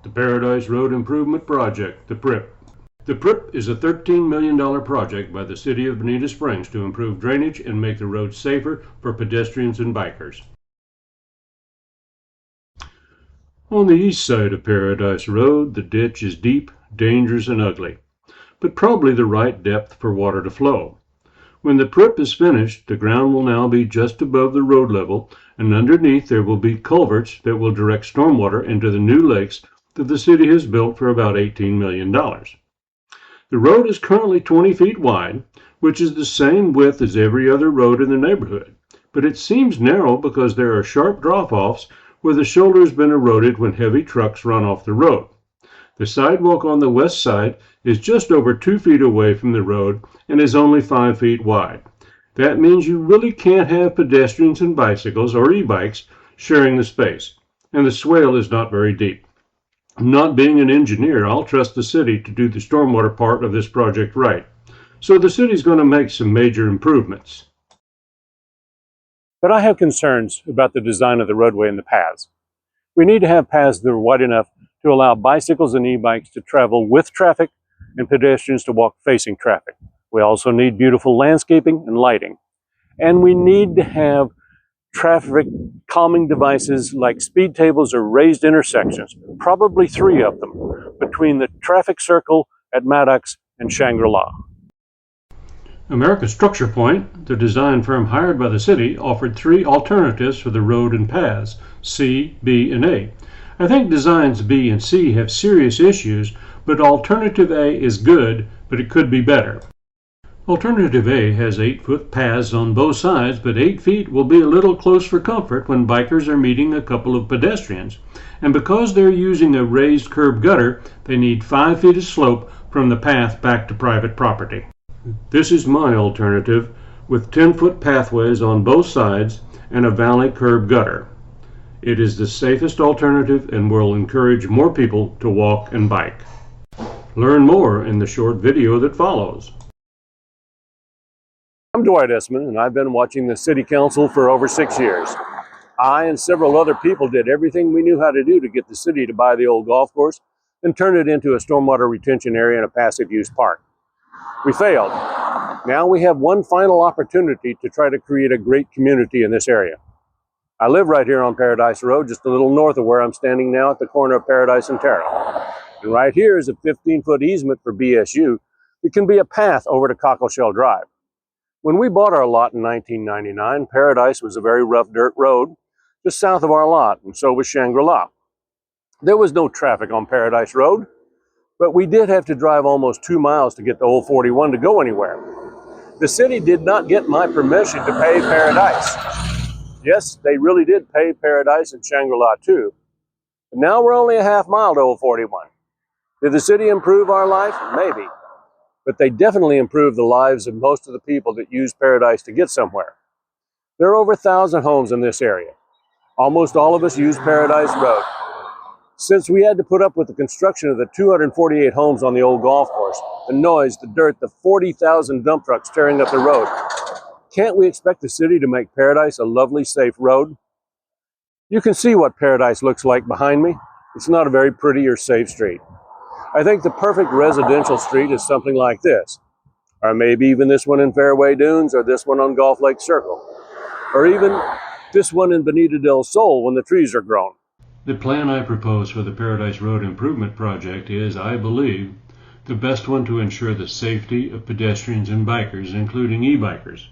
The Paradise Road Improvement Project, the PRIP. The PRIP is a $13 million project by the City of Bonita Springs to improve drainage and make the roads safer for pedestrians and bikers. On the east side of Paradise Road, the ditch is deep, dangerous, and ugly, but probably the right depth for water to flow. When the PRIP is finished, the ground will now be just above the road level, and underneath there will be culverts that will direct stormwater into the new lakes that the city has built for about $18 million. The road is currently 20 feet wide, which is the same width as every other road in the neighborhood, but it seems narrow because there are sharp drop-offs where the shoulder has been eroded when heavy trucks run off the road. The sidewalk on the west side is just over 2 feet away from the road and is only 5 feet wide. That means you really can't have pedestrians and bicycles or e-bikes sharing the space, and the swale is not very deep. Not being an engineer, I'll trust the city to do the stormwater part of this project right. So the city's going to make some major improvements. But I have concerns about the design of the roadway and the paths. We need to have paths that are wide enough to allow bicycles and e-bikes to travel with traffic and pedestrians to walk facing traffic. We also need beautiful landscaping and lighting. And we need to have traffic calming devices like speed tables or raised intersections, probably 3 of them, between the traffic circle at Maddox and Shangri-La. American Structure Point, the design firm hired by the city, offered 3 alternatives for the road and paths, C, B, and A. I think designs B and C have serious issues, but alternative A is good, but it could be better. Alternative A has 8-foot paths on both sides, but 8 feet will be a little close for comfort when bikers are meeting a couple of pedestrians. And because they're using a raised curb gutter, they need 5 feet of slope from the path back to private property. This is my alternative, with 10-foot pathways on both sides and a valley curb gutter. It is the safest alternative and will encourage more people to walk and bike. Learn more in the short video that follows. I'm Dwight Essman, and I've been watching the City Council for over 6 years. I and several other people did everything we knew how to do to get the city to buy the old golf course and turn it into a stormwater retention area and a passive use park. We failed. Now we have one final opportunity to try to create a great community in this area. I live right here on Paradise Road, just a little north of where I'm standing now at the corner of Paradise and Terra. And right here is a 15-foot easement for BSU that can be a path over to Cockleshell Drive. When we bought our lot in 1999, Paradise was a very rough dirt road just south of our lot, and so was Shangri-La. There was no traffic on Paradise Road, but we did have to drive almost 2 miles to get the old 41 to go anywhere. The city did not get my permission to pave Paradise. Yes, they really did pave Paradise and Shangri-La too, but now we're only a half mile to old 41. Did the city improve our life? Maybe. But they definitely improved the lives of most of the people that use Paradise to get somewhere. There are over 1,000 homes in this area. Almost all of us use Paradise Road. Since we had to put up with the construction of the 248 homes on the old golf course, the noise, the dirt, the 40,000 dump trucks tearing up the road, can't we expect the city to make Paradise a lovely, safe road? You can see what Paradise looks like behind me. It's not a very pretty or safe street. I think the perfect residential street is something like this, or maybe even this one in Fairway Dunes, or this one on Golf Lake Circle, or even this one in Bonita del Sol when the trees are grown. The plan I propose for the Paradise Road Improvement Project is, I believe, the best one to ensure the safety of pedestrians and bikers, including e-bikers.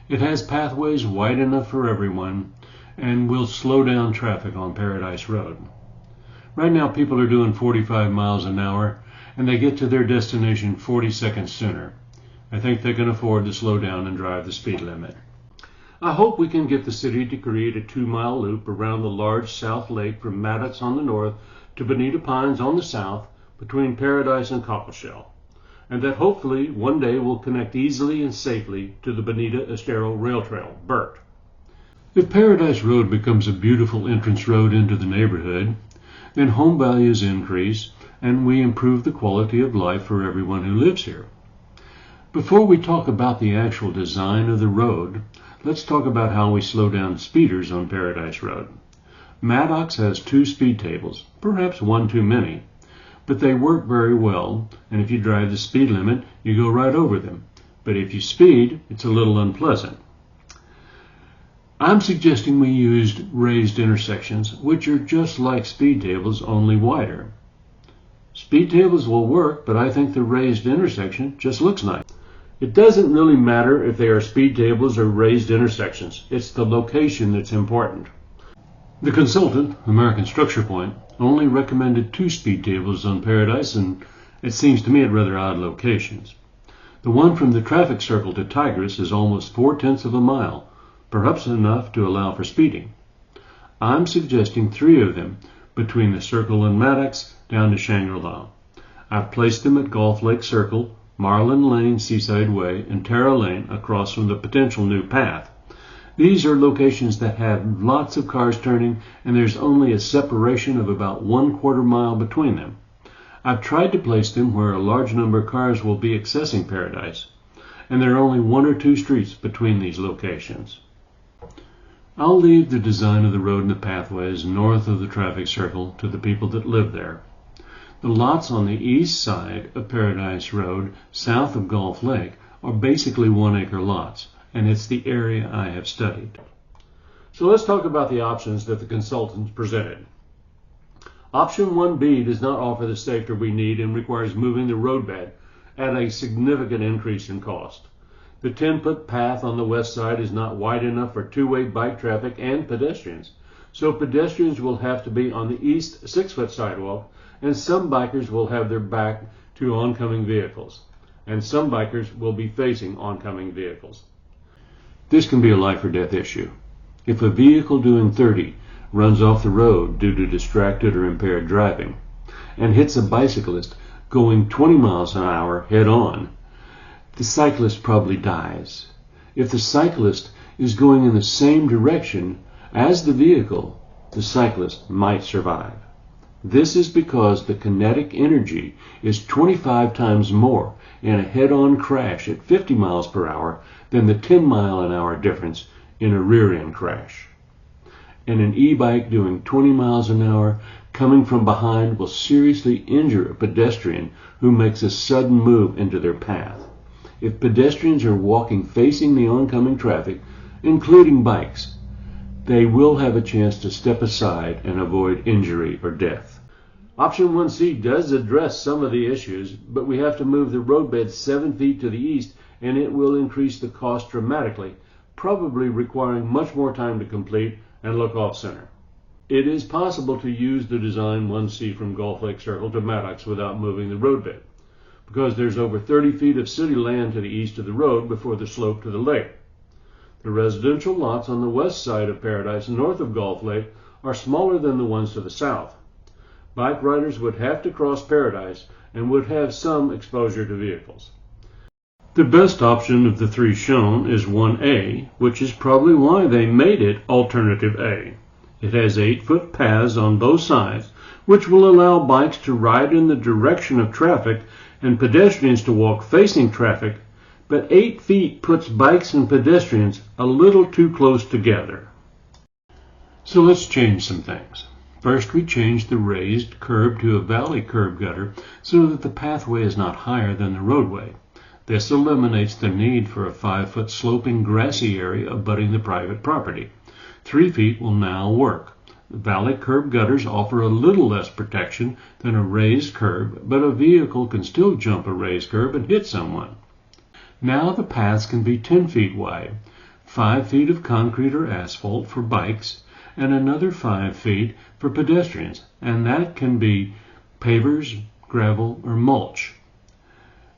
It has pathways wide enough for everyone and will slow down traffic on Paradise Road. Right now people are doing 45 miles an hour and they get to their destination 40 seconds sooner. I think they can afford to slow down and drive the speed limit. I hope we can get the city to create a 2-mile loop around the large South Lake from Maddox on the north to Bonita Pines on the south between Paradise and Cockleshell, and that hopefully one day will connect easily and safely to the Bonita Estero Rail Trail, BERT. If Paradise Road becomes a beautiful entrance road into the neighborhood, then home values increase and we improve the quality of life for everyone who lives here. Before we talk about the actual design of the road, let's talk about how we slow down speeders on Paradise Road. Maddox has 2 speed tables, perhaps one too many. But they work very well, and if you drive the speed limit, you go right over them. But if you speed, it's a little unpleasant. I'm suggesting we used raised intersections, which are just like speed tables, only wider. Speed tables will work, but I think the raised intersection just looks nice. It doesn't really matter if they are speed tables or raised intersections. It's the location that's important. The consultant, American Structure Point, only recommended 2 speed tables on Paradise, and it seems to me at rather odd locations. The one from the traffic circle to Tigris is almost 4/10 of a mile, perhaps enough to allow for speeding. I'm suggesting 3 of them between the circle and Maddox down to Shangri-La. I've placed them at Gulf Lake Circle, Marlin Lane, Seaside Way, and Tara Lane across from the potential new path. These are locations that have lots of cars turning, and there's only a separation of about 1/4 mile between them. I've tried to place them where a large number of cars will be accessing Paradise, and there are only 1 or 2 streets between these locations. I'll leave the design of the road and the pathways north of the traffic circle to the people that live there. The lots on the east side of Paradise Road, south of Gulf Lake, are basically 1-acre lots, and it's the area I have studied. So let's talk about the options that the consultants presented. Option 1B does not offer the safety we need and requires moving the roadbed at a significant increase in cost. The 10-foot path on the west side is not wide enough for 2-way bike traffic and pedestrians, so pedestrians will have to be on the east 6-foot sidewalk, and some bikers will have their back to oncoming vehicles, and some bikers will be facing oncoming vehicles. This can be a life or death issue. If a vehicle doing 30 runs off the road due to distracted or impaired driving and hits a bicyclist going 20 miles an hour head on, the cyclist probably dies. If the cyclist is going in the same direction as the vehicle, the cyclist might survive. This is because the kinetic energy is 25 times more in a head-on crash at 50 miles per hour than the 10-mile-an-hour difference in a rear-end crash. And an e-bike doing 20 miles an hour coming from behind will seriously injure a pedestrian who makes a sudden move into their path. If pedestrians are walking facing the oncoming traffic, including bikes, they will have a chance to step aside and avoid injury or death. Option 1C does address some of the issues, but we have to move the roadbed 7 feet to the east, and it will increase the cost dramatically, probably requiring much more time to complete and look off-center. It is possible to use the design 1C from Gulf Lake Circle to Maddox without moving the roadbed, because there's over 30 feet of city land to the east of the road before the slope to the lake. The residential lots on the west side of Paradise, north of Gulf Lake, are smaller than the ones to the south. Bike riders would have to cross Paradise and would have some exposure to vehicles. The best option of the 3 shown is 1A, which is probably why they made it Alternative A. It has 8-foot paths on both sides, which will allow bikes to ride in the direction of traffic and pedestrians to walk facing traffic, but 8 feet puts bikes and pedestrians a little too close together. So let's change some things. First, we change the raised curb to a valley curb gutter so that the pathway is not higher than the roadway. This eliminates the need for a 5-foot sloping grassy area abutting the private property. 3 feet will now work. The valley curb gutters offer a little less protection than a raised curb, but a vehicle can still jump a raised curb and hit someone. Now the paths can be 10 feet wide, 5 feet of concrete or asphalt for bikes, and another 5 feet for pedestrians, and that can be pavers, gravel, or mulch.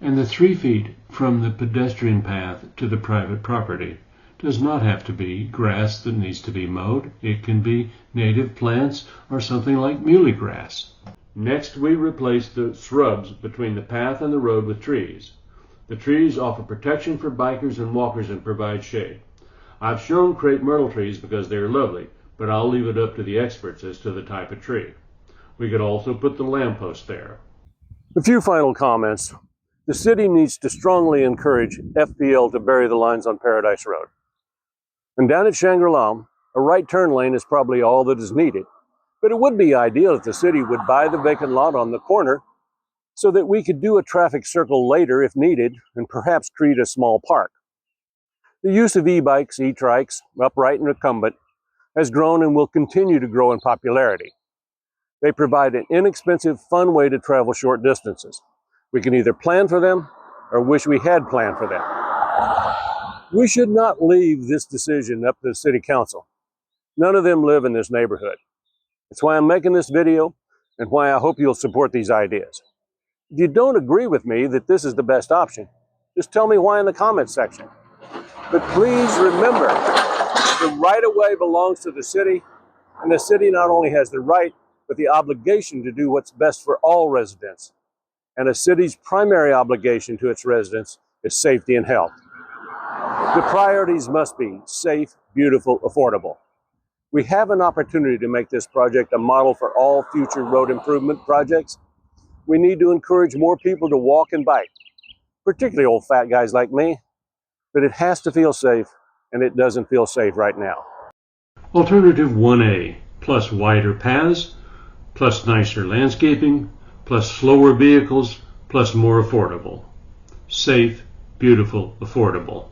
And the 3 feet from the pedestrian path to the private property does not have to be grass that needs to be mowed. It can be native plants or something like muhly grass. Next, we replace the shrubs between the path and the road with trees. The trees offer protection for bikers and walkers and provide shade. I've shown crepe myrtle trees because they are lovely, but I'll leave it up to the experts as to the type of tree. We could also put the lamppost there. A few final comments. The city needs to strongly encourage FPL to bury the lines on Paradise Road. And down at Shangri-La, a right turn lane is probably all that is needed. But it would be ideal if the city would buy the vacant lot on the corner so that we could do a traffic circle later if needed and perhaps create a small park. The use of e-bikes, e-trikes, upright and recumbent, has grown and will continue to grow in popularity. They provide an inexpensive, fun way to travel short distances. We can either plan for them or wish we had planned for them. We should not leave this decision up to the City Council. None of them live in this neighborhood. That's why I'm making this video and why I hope you'll support these ideas. If you don't agree with me that this is the best option, just tell me why in the comments section. But please remember, the right-of-way belongs to the city, and the city not only has the right, but the obligation to do what's best for all residents. And a city's primary obligation to its residents is safety and health. The priorities must be safe, beautiful, affordable. We have an opportunity to make this project a model for all future road improvement projects. We need to encourage more people to walk and bike, particularly old fat guys like me, but it has to feel safe, and it doesn't feel safe right now. Alternative 1A, plus wider paths, plus nicer landscaping, plus slower vehicles, plus more affordable. Safe, beautiful, affordable.